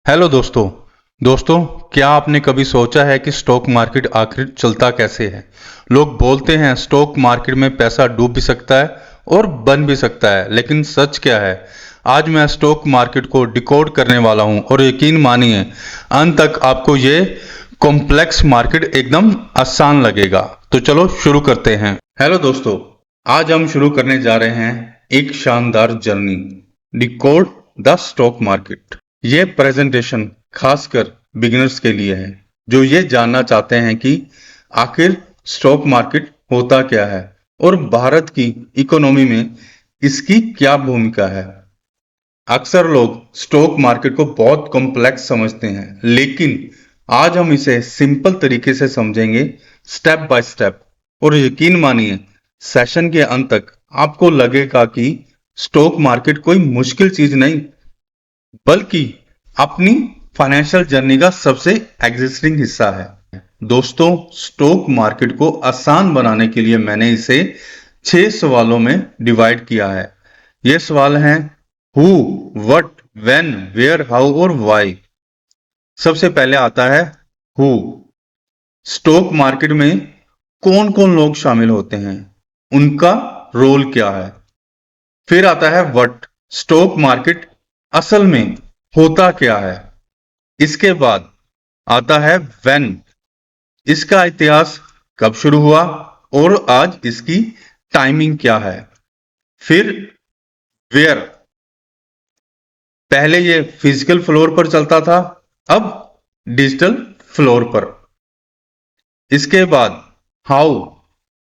Hello दोस्तों क्या आपने कभी सोचा है कि स्टॉक मार्केट आखिर चलता कैसे है। लोग बोलते हैं स्टॉक मार्केट में पैसा डूब भी सकता है और बन भी सकता है, लेकिन सच क्या है। आज मैं स्टॉक मार्केट को डिकोड करने वाला हूं और यकीन मानिए अंत तक आपको ये कॉम्प्लेक्स मार्केट एकदम आसान लगेगा। तो चलो शुरू करते हैं। हेलो दोस्तों, आज हम शुरू करने जा रहे हैं एक शानदार journey, decode the stock market. ये प्रेजेंटेशन खासकर बिगिनर्स के लिए है जो ये जानना चाहते हैं कि आखिर स्टॉक मार्केट होता क्या है और भारत की इकोनॉमी में इसकी क्या भूमिका है। अक्सर लोग स्टॉक मार्केट को बहुत कॉम्प्लेक्स समझते हैं, लेकिन आज हम इसे सिंपल तरीके से समझेंगे, स्टेप बाय स्टेप। और यकीन मानिए सेशन के अंत तक आपको लगेगा कि स्टॉक मार्केट कोई मुश्किल चीज नहीं, बल्कि अपनी फाइनेंशियल जर्नी का सबसे एग्जिस्टिंग हिस्सा है। दोस्तों, स्टॉक मार्केट को आसान बनाने के लिए मैंने इसे 6 सवालों में डिवाइड किया है। ये सवाल हैं who, what, when, where, how और व्हाई। सबसे पहले आता है हु। स्टॉक मार्केट में कौन कौन लोग शामिल होते हैं, उनका रोल क्या है। फिर आता है व्हाट, स्टॉक मार्केट असल में होता क्या है। इसके बाद आता है व्हेन, इसका इतिहास कब शुरू हुआ और आज इसकी टाइमिंग क्या है। फिर वेयर, पहले ये फिजिकल फ्लोर पर चलता था, अब डिजिटल फ्लोर पर। इसके बाद हाउ,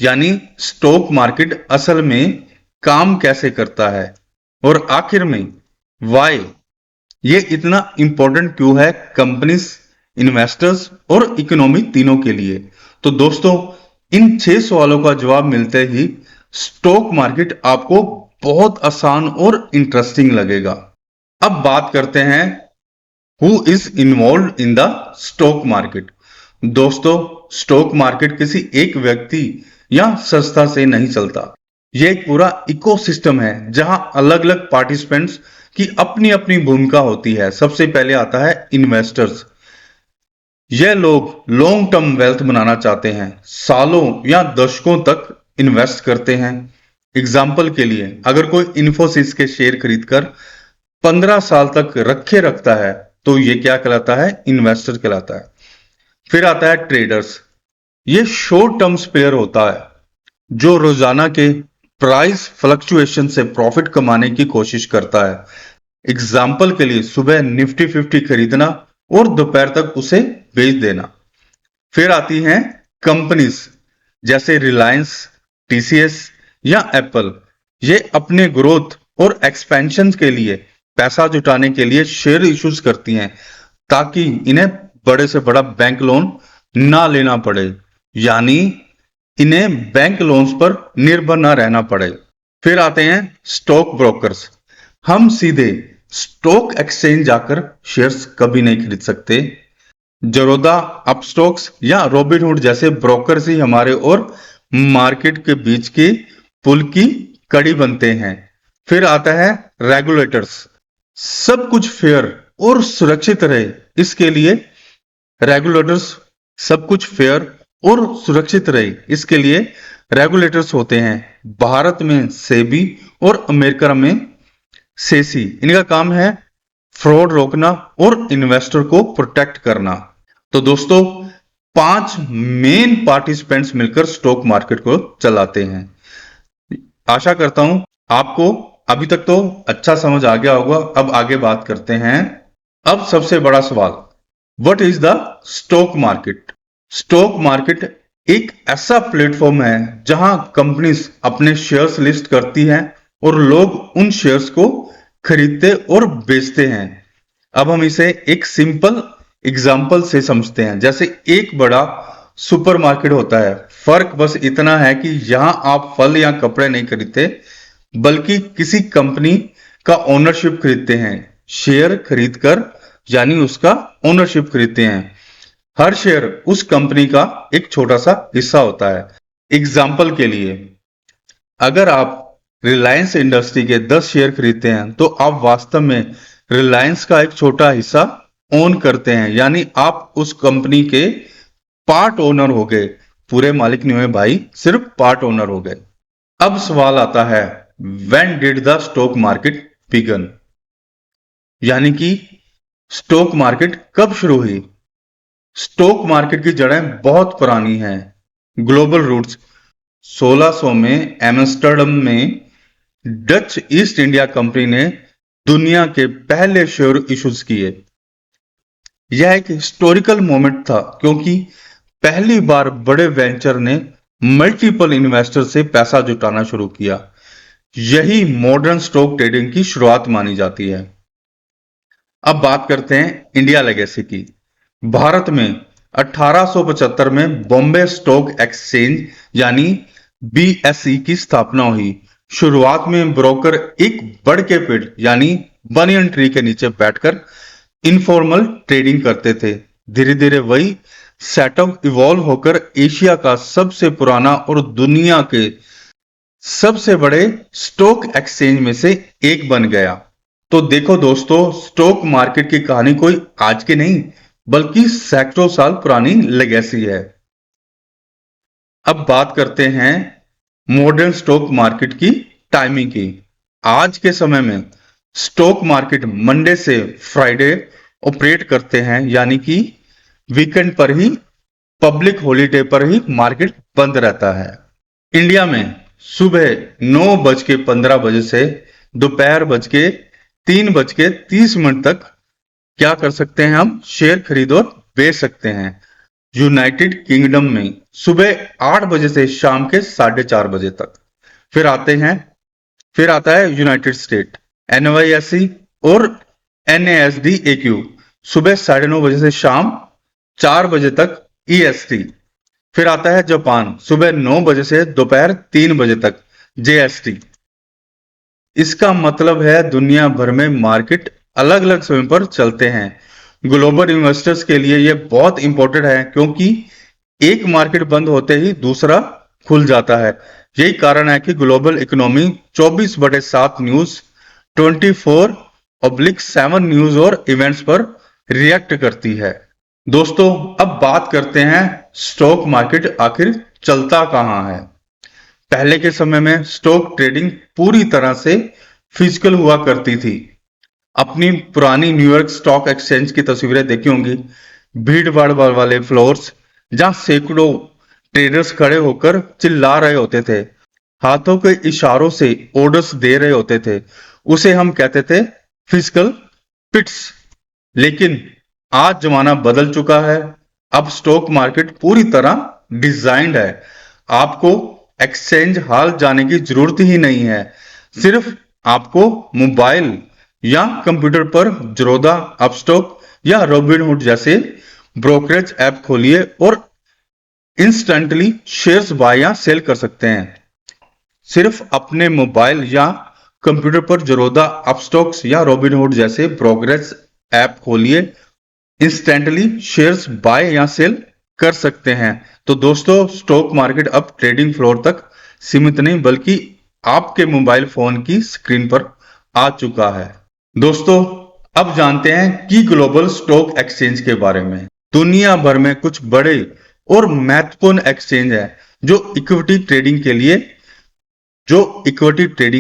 यानी स्टॉक मार्केट असल में काम कैसे करता है। और आखिर में वाई, ये इतना इंपॉर्टेंट क्यों है कंपनीज, इन्वेस्टर्स और इकोनॉमी तीनों के लिए। तो दोस्तों, इन 6 सवालों का जवाब मिलते ही स्टॉक मार्केट आपको बहुत आसान और इंटरेस्टिंग लगेगा। अब बात करते हैं who is involve in the stock market. दोस्तों, स्टॉक मार्केट किसी एक व्यक्ति या संस्था से नहीं चलता। यह एक पूरा इकोसिस्टम है जहां अलग अलग पार्टिसिपेंट्स की अपनी अपनी भूमिका होती है। सबसे पहले आता है इन्वेस्टर्स। यह लोग लॉन्ग टर्म वेल्थ बनाना चाहते हैं, सालों या दशकों तक इन्वेस्ट करते हैं। एग्जाम्पल के लिए, अगर कोई इन्फोसिस के शेयर खरीदकर 15 साल तक रखे रखता है तो यह क्या कहलाता है, इन्वेस्टर कहलाता है। फिर आता है ट्रेडर्स। यह शॉर्ट टर्म प्लेयर होता है जो रोजाना के प्राइस फ्लक्चुएशन से प्रॉफिट कमाने की कोशिश करता है। एग्जाम्पल के लिए, सुबह निफ्टी 50 खरीदना और दोपहर तक उसे बेच देना। फिर आती हैं कंपनीज जैसे रिलायंस, टीसीएस या एप्पल। ये अपने ग्रोथ और एक्सपेंशन के लिए पैसा जुटाने के लिए शेयर इश्यूज करती हैं ताकि इन्हें बड़े से बड़ा बैंक लोन ना लेना पड़े, यानी इन्हें बैंक लोन्स पर निर्भर ना रहना पड़े। फिर आते हैं स्टॉक ब्रोकर्स। हम सीधे स्टॉक एक्सचेंज जाकर शेयर्स कभी नहीं खरीद सकते। जरोदा, अपस्टॉक्स या रॉबिनहुड जैसे ब्रोकर्स ही हमारे और मार्केट के बीच की पुल की कड़ी बनते हैं। फिर आता है रेगुलेटर्स। सब कुछ फेयर और सुरक्षित रहे, इसके लिए रेगुलेटर्स सब कुछ फेयर और सुरक्षित रहे इसके लिए रेगुलेटर्स होते हैं। भारत में सेबी और अमेरिका में सेसी। इनका काम है फ्रॉड रोकना और इन्वेस्टर को प्रोटेक्ट करना। तो दोस्तों, 5 मेन पार्टिसिपेंट्स मिलकर स्टॉक मार्केट को चलाते हैं। आशा करता हूं आपको अभी तक तो अच्छा समझ आ गया होगा। अब आगे बात करते हैं। अब सबसे बड़ा सवाल, what is the stock market. Stock market एक ऐसा प्लेटफॉर्म है जहां कंपनीज अपने शेयर्स लिस्ट करती हैं और लोग उन शेयर्स को खरीदते और बेचते हैं। अब हम इसे एक सिंपल एग्जाम्पल से समझते हैं। जैसे एक बड़ा सुपरमार्केट होता है, फर्क बस इतना है कि यहां आप फल या कपड़े नहीं खरीदते, बल्कि किसी कंपनी का ओनरशिप खरीदते हैं। शेयर खरीदकर यानी उसका ओनरशिप खरीदते हैं। हर शेयर उस कंपनी का एक छोटा सा हिस्सा होता है। एग्जाम्पल के लिए, अगर आप रिलायंस इंडस्ट्री के 10 शेयर खरीदते हैं तो आप वास्तव में रिलायंस का एक छोटा हिस्सा ओन करते हैं, यानी आप उस कंपनी के पार्ट ओनर हो गए, पूरे मालिक नहीं हुए भाई, सिर्फ पार्ट ओनर हो गए। अब सवाल आता है, when did the stock market begin, यानी कि स्टॉक मार्केट कब शुरू हुई। स्टॉक मार्केट की जड़ें बहुत पुरानी हैं। ग्लोबल रूट्स, 1600 में एम्स्टर्डम में डच ईस्ट इंडिया कंपनी ने दुनिया के पहले शेयर इश्यूज किए। यह एक हिस्टोरिकल मोमेंट था क्योंकि पहली बार बड़े वेंचर ने मल्टीपल इन्वेस्टर से पैसा जुटाना शुरू किया। यही मॉडर्न स्टॉक ट्रेडिंग की शुरुआत मानी जाती है। अब बात करते हैं इंडिया लेगेसी की। भारत में 1875 में बॉम्बे स्टॉक एक्सचेंज यानी बीएसई की स्थापना हुई। शुरुआत में ब्रोकर एक बड़ के पेड़ यानी बनियन ट्री के नीचे बैठकर इनफॉर्मल ट्रेडिंग करते थे। धीरे धीरे वही सेटअप इवॉल्व होकर एशिया का सबसे पुराना और दुनिया के सबसे बड़े स्टॉक एक्सचेंज में से एक बन गया। तो देखो दोस्तों, स्टॉक मार्केट की कहानी कोई आज की नहीं बल्कि सैकड़ों साल पुरानी लेगेसी है। अब बात करते हैं मॉडर्न स्टॉक मार्केट की टाइमिंग की। आज के समय में स्टॉक मार्केट मंडे से फ्राइडे ऑपरेट करते हैं, यानी कि वीकेंड पर ही, पब्लिक हॉलीडे पर ही मार्केट बंद रहता है। इंडिया में सुबह 9:15 से दोपहर 3:30 तक क्या कर सकते हैं, हम शेयर खरीद और बेच सकते हैं। यूनाइटेड किंगडम में सुबह 8 बजे से शाम के 4:30 तक। फिर आता है यूनाइटेड स्टेट, NYSE और NASDAQ सुबह 9:30 से शाम 4 बजे तक EST। फिर आता है जापान, सुबह 9 बजे से दोपहर 3 बजे तक JST। इसका मतलब है दुनिया भर में मार्केट अलग अलग समय पर चलते हैं। ग्लोबल इन्वेस्टर्स के लिए यह बहुत इंपॉर्टेंट है क्योंकि एक मार्केट बंद होते ही दूसरा खुल जाता है। यही कारण है कि ग्लोबल इकोनॉमी 24/7 न्यूज, 24/7 न्यूज और इवेंट्स पर रिएक्ट करती है। दोस्तों, अब बात करते हैं स्टॉक मार्केट आखिर चलता कहां है। पहले के समय में स्टॉक ट्रेडिंग पूरी तरह से फिजिकल हुआ करती थी। अपनी पुरानी न्यूयॉर्क स्टॉक एक्सचेंज की तस्वीरें देखी होंगी, भीड़ भाड़ वाले फ्लोर्स जहां सैकड़ों ट्रेडर्स खड़े होकर चिल्ला रहे होते थे, हाथों के इशारों से ऑर्डर्स दे रहे होते थे। उसे हम कहते थे फिजिकल पिट्स। लेकिन आज जमाना बदल चुका है। अब स्टॉक मार्केट पूरी तरह डिजाइंड है। आपको एक्सचेंज हॉल जाने की जरूरत ही नहीं है। सिर्फ आपको मोबाइल या कंप्यूटर पर ज़ीरोधा, अपस्टॉक या रॉबिनहुड जैसे ब्रोकरेज ऐप खोलिए और इंस्टेंटली शेयर्स बाय या सेल कर सकते हैं। सिर्फ अपने मोबाइल या कंप्यूटर पर ज़ीरोधा, अपस्टॉक्स या रॉबिनहुड जैसे ब्रोकरेज ऐप खोलिए, इंस्टेंटली शेयर्स बाय या सेल कर सकते हैं। तो दोस्तों, स्टॉक मार्केट अब ट्रेडिंग फ्लोर तक सीमित नहीं बल्कि आपके मोबाइल फोन की स्क्रीन पर आ चुका है। दोस्तों, अब जानते हैं कि ग्लोबल स्टॉक एक्सचेंज के बारे में। दुनिया भर में कुछ बड़े और महत्वपूर्ण एक्सचेंज है जो इक्विटी ट्रेडिंग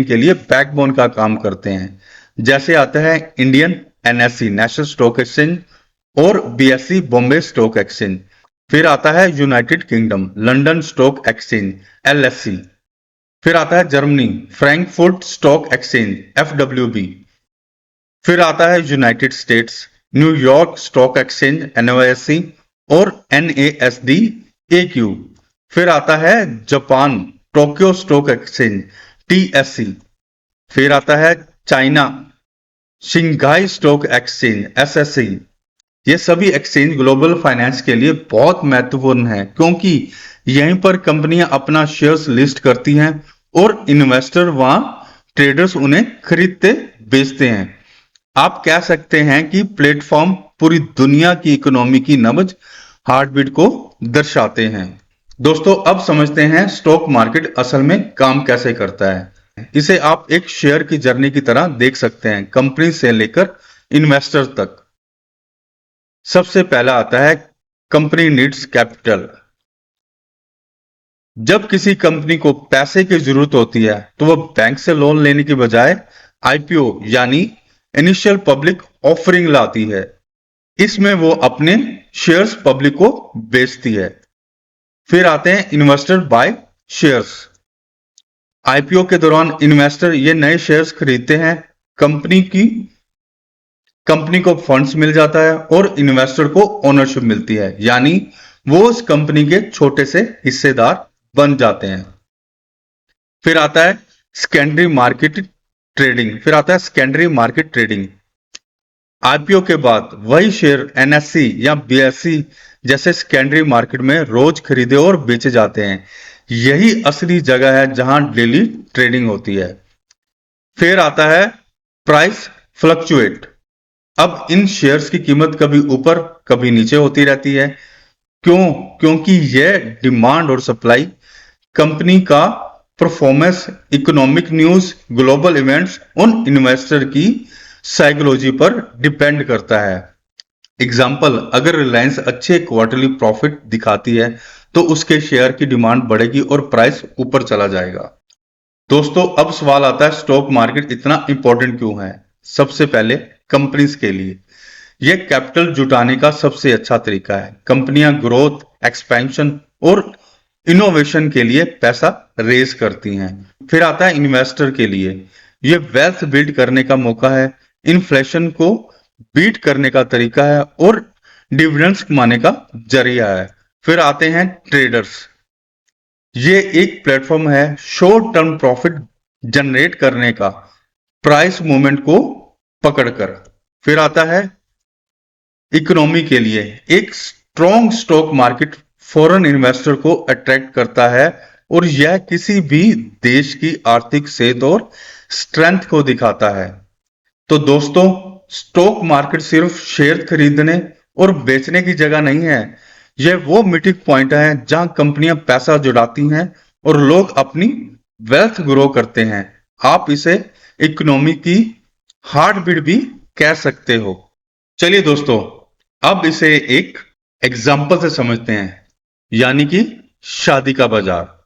के लिए बैकबोन का काम करते हैं। जैसे आता है Indian NSE national stock exchange और BSE बॉम्बे स्टॉक एक्सचेंज। फिर आता है United kingdom London stock exchange LSE। फिर आता है Germany Frankfurt stock exchange FWB। फिर आता है United states New York stock exchange NYSE और NASDAQ। फिर आता है Japan Tokyo stock exchange TSE। फिर आता है China Shanghai stock exchange SSE। ये सभी एक्सचेंज ग्लोबल फाइनेंस के लिए बहुत महत्वपूर्ण है क्योंकि यहीं पर कंपनियां अपना शेयर्स लिस्ट करती हैं और इन्वेस्टर वहां ट्रेडर्स उन्हें खरीदते बेचते हैं। आप कह सकते हैं कि प्लेटफॉर्म पूरी दुनिया की इकोनॉमी की नब्ज, हार्टबीट को दर्शाते हैं। दोस्तों, अब समझते हैं स्टॉक मार्केट असल में काम कैसे करता है। इसे आप एक शेयर की जर्नी की तरह देख सकते हैं, कंपनी से लेकर इन्वेस्टर तक। सबसे पहला आता है कंपनी नीड्स कैपिटल। जब किसी कंपनी को पैसे की जरूरत होती है तो वह बैंक से लोन लेने की बजाय आईपीओ यानी इनिशियल पब्लिक ऑफरिंग लाती है। इसमें वो अपने शेयर्स पब्लिक को बेचती है। फिर आते हैं इन्वेस्टर बाय शेयर्स। आईपीओ के दौरान इन्वेस्टर ये नए शेयर्स खरीदते हैं। कंपनी की कंपनी को फंड्स मिल जाता है और इन्वेस्टर को ओनरशिप मिलती है, यानी वो उस कंपनी के छोटे से हिस्सेदार बन जाते हैं। फिर आता है सेकेंडरी मार्केट ट्रेडिंग। आईपीओ के बाद वही शेयर एनएससी या बीएससी जैसे सेकेंडरी मार्केट में रोज खरीदे और बेचे जाते हैं। यही असली जगह है जहां डेली ट्रेडिंग होती है। फिर आता है प्राइस फ्लक्चुएट। अब इन शेयर्स की कीमत कभी ऊपर कभी नीचे होती रहती है। क्यों? क्योंकि यह डिमांड और सप्लाई, कंपनी का performance, economic news, global events उन इन्वेस्टर की साइकोलॉजी पर डिपेंड करता है। एग्जाम्पल, अगर रिलायंस अच्छे क्वार्टरली प्रॉफिट दिखाती है तो उसके शेयर की डिमांड बढ़ेगी और प्राइस ऊपर चला जाएगा। दोस्तों, अब सवाल आता है स्टॉक मार्केट इतना इंपॉर्टेंट क्यों है? सबसे पहले कंपनीज के लिए यह कैपिटल जुटाने का सबसे अच्छा तरीका है। कंपनियां ग्रोथ, एक्सपेंशन और इनोवेशन के लिए पैसा रेज करती हैं। फिर आता है इन्वेस्टर के लिए, यह वेल्थ बिल्ड करने का मौका है, इन्फ्लेशन को बीट करने का तरीका है और डिविडेंड्स कमाने का जरिया है। फिर आते हैं ट्रेडर्स। ये एक प्लेटफॉर्म है शॉर्ट टर्म प्रॉफिट जनरेट करने का, प्राइस मूवमेंट को पकड़कर। फिर आता है इकोनॉमी के लिए, एक strong stock market foreign investor को अट्रैक्ट करता है और यह किसी भी देश की आर्थिक सेहत और स्ट्रेंथ को दिखाता है। तो दोस्तों, स्टॉक मार्केट सिर्फ शेयर खरीदने और बेचने की जगह नहीं है। यह वो मीटिंग पॉइंट है जहां कंपनियां पैसा जुटाती हैं और लोग अपनी वेल्थ ग्रो करते हैं। आप इसे इकोनॉमी की हार्ट बीट भी कह सकते हो। चलिए दोस्तों, अब इसे एक एग्जाम्पल से समझते हैं, यानी कि शादी का बाजार।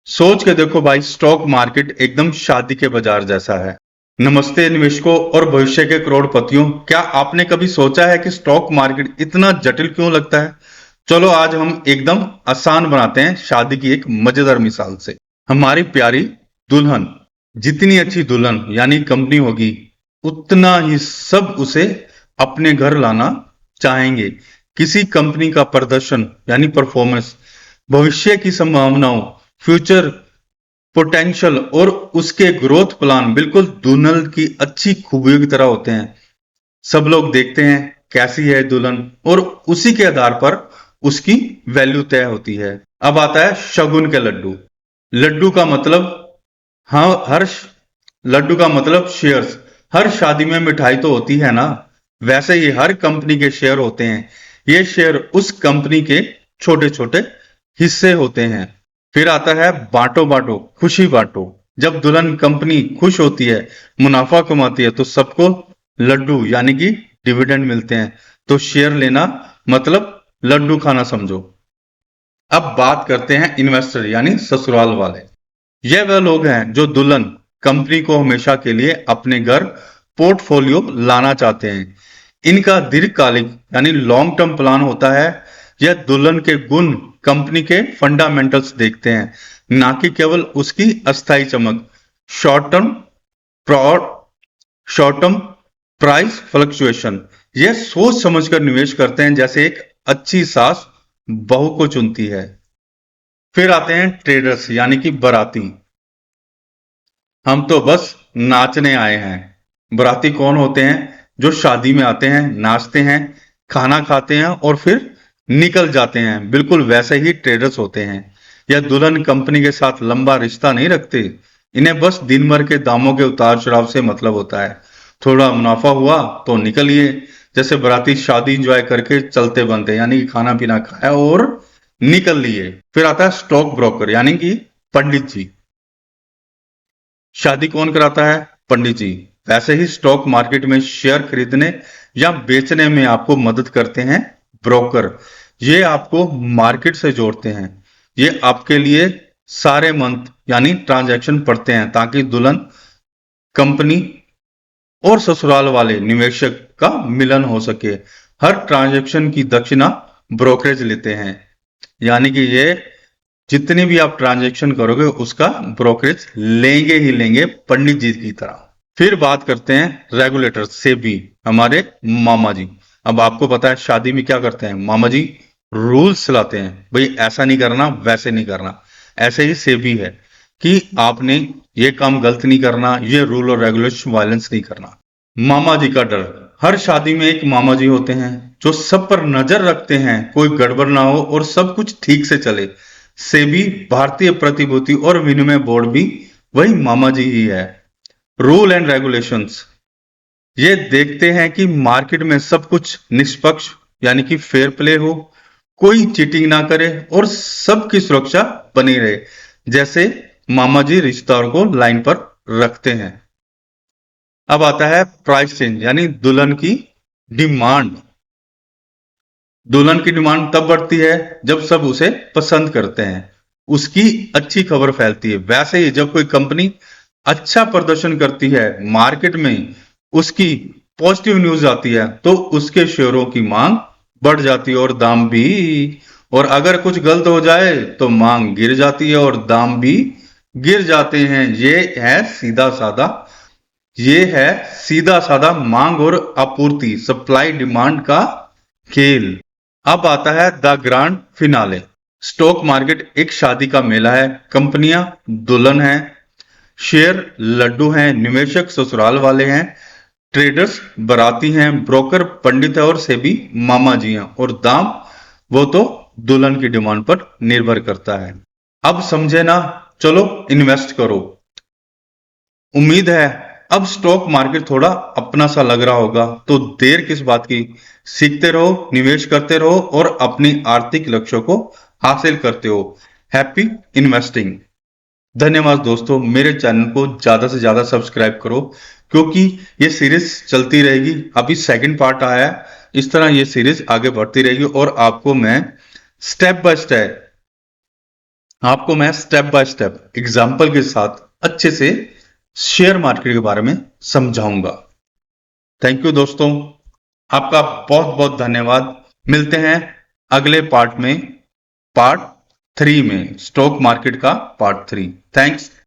सोच के देखो भाई, स्टॉक मार्केट एकदम शादी के बाजार जैसा है। नमस्ते निवेशकों और भविष्य के करोड़पतियों, क्या आपने कभी सोचा है कि स्टॉक मार्केट इतना जटिल क्यों लगता है? चलो आज हम एकदम आसान बनाते हैं शादी की एक मजेदार मिसाल से। हमारी प्यारी दुल्हन, जितनी अच्छी दुल्हन यानी कंपनी होगी, उतना ही सब उसे अपने घर लाना चाहेंगे। किसी कंपनी का प्रदर्शन यानी परफॉर्मेंस, भविष्य की संभावनाओं, फ्यूचर पोटेंशियल और उसके ग्रोथ प्लान बिल्कुल दुल्हन की अच्छी खूबियों की तरह होते हैं। सब लोग देखते हैं कैसी है दुल्हन और उसी के आधार पर उसकी वैल्यू तय होती है। अब आता है शगुन के लड्डू। लड्डू का मतलब, हाँ, लड्डू का मतलब शेयर्स। हर शादी में मिठाई तो होती है ना, वैसे ही हर कंपनी के शेयर होते हैं। ये शेयर उस कंपनी के छोटे छोटे हिस्से होते हैं। फिर आता है बांटो बांटो खुशी बांटो। जब दुल्हन कंपनी खुश होती है, मुनाफा कमाती है, तो सबको लड्डू यानी कि डिविडेंड मिलते हैं। तो शेयर लेना मतलब लड्डू खाना समझो। अब बात करते हैं इन्वेस्टर यानी ससुराल वाले। ये वह लोग हैं जो दुल्हन कंपनी को हमेशा के लिए अपने घर पोर्टफोलियो लाना चाहते हैं। इनका दीर्घकालिक यानी लॉन्ग टर्म प्लान होता है। यह दुल्हन के गुण, कंपनी के फंडामेंटल्स देखते हैं, ना कि केवल उसकी अस्थायी चमक। Short term short term price fluctuation, यह सोच समझकर निवेश करते हैं जैसे एक अच्छी सास बहू को चुनती है। फिर आते हैं ट्रेडर्स यानी कि बाराती। हम तो बस नाचने आए हैं। बाराती कौन होते हैं? जो शादी में आते हैं, नाचते हैं, खाना खाते हैं और फिर निकल जाते हैं। बिल्कुल वैसे ही ट्रेडर्स होते हैं। यह दुल्हन कंपनी के साथ लंबा रिश्ता नहीं रखते। इन्हें बस दिन भर के दामों के उतार चढ़ाव से मतलब होता है। थोड़ा मुनाफा हुआ तो निकलिए। जैसे बाराती शादी एंजॉय करके चलते बनते, यानी कि खाना पीना खाया और निकल लिए। फिर आता है स्टॉक ब्रोकर यानी कि पंडित जी। शादी कौन कराता है? पंडित जी। वैसे ही स्टॉक मार्केट में शेयर खरीदने या बेचने में आपको मदद करते हैं ब्रोकर। ये आपको मार्केट से जोड़ते हैं। ये आपके लिए सारे मंथ यानी ट्रांजैक्शन पढ़ते हैं ताकि दुल्हन, कंपनी और ससुराल वाले निवेशक का मिलन हो सके। हर ट्रांजैक्शन की दक्षिणा ब्रोकरेज लेते हैं, यानी कि ये जितनी भी आप ट्रांजैक्शन करोगे उसका ब्रोकरेज लेंगे ही लेंगे, पंडित जी की तरह। फिर बात करते हैं रेगुलेटर सेबी, हमारे मामा जी। अब आपको पता है शादी में क्या करते हैं मामा जी, रूल्स लाते हैं, भाई ऐसा नहीं करना, वैसे नहीं करना। ऐसे ही सेबी है कि आपने ये काम गलत नहीं करना, ये रूल और रेगुलेशन वायलेंस नहीं करना। मामा जी का डर, हर शादी में एक मामा जी होते हैं जो सब पर नजर रखते हैं, कोई गड़बड़ ना हो और सब कुछ ठीक से चले। सेबी, भारतीय प्रतिभूति और विनिमय बोर्ड भी वही मामा जी ही है। रूल एंड रेगुलेशंस, ये देखते हैं कि मार्केट में सब कुछ निष्पक्ष यानी कि फेयर प्ले हो, कोई चीटिंग ना करे और सबकी सुरक्षा बनी रहे। जैसे मामा जी रिश्तेदारों को लाइन पर रखते हैं। अब आता है प्राइस चेंज यानी दुल्हन की डिमांड। दुल्हन की डिमांड तब बढ़ती है जब सब उसे पसंद करते हैं, उसकी अच्छी खबर फैलती है। वैसे ही जब कोई कंपनी अच्छा प्रदर्शन करती है मार्केट में, उसकी पॉजिटिव न्यूज आती है तो उसके शेयरों की मांग बढ़ जाती है और दाम भी। और अगर कुछ गलत हो जाए तो मांग गिर जाती है और दाम भी गिर जाते हैं। ये है सीधा साधा मांग और आपूर्ति, सप्लाई डिमांड का खेल। अब आता है the grand finale. Stock market एक शादी का मेला है। कंपनियां दुल्हन है, शेयर लड्डू हैं, निवेशक ससुराल वाले हैं, ट्रेडर्स बराती हैं, ब्रोकर पंडित है और सेबी मामा जी हैं। और दाम वो तो दुल्हन की डिमांड पर निर्भर करता है। अब समझे ना, चलो इन्वेस्ट करो। उम्मीद है अब स्टॉक मार्केट थोड़ा अपना सा लग रहा होगा, तो देर किस बात की, सीखते रहो, निवेश करते रहो और अपनी आर्थिक लक्ष्यों को हासिल करते हो। Happy investing. धन्यवाद दोस्तों, मेरे चैनल को ज्यादा से ज्यादा सब्सक्राइब करो क्योंकि ये सीरीज चलती रहेगी। अभी सेकंड पार्ट आया है, इस तरह ये सीरीज आगे बढ़ती रहेगी और आपको मैं स्टेप बाय स्टेप एग्जाम्पल के साथ अच्छे से शेयर मार्केट के बारे में समझाऊंगा। थैंक यू दोस्तों, आपका बहुत बहुत धन्यवाद। मिलते हैं अगले पार्ट में, पार्ट 3 में, स्टॉक मार्केट का पार्ट 3। थैंक्स।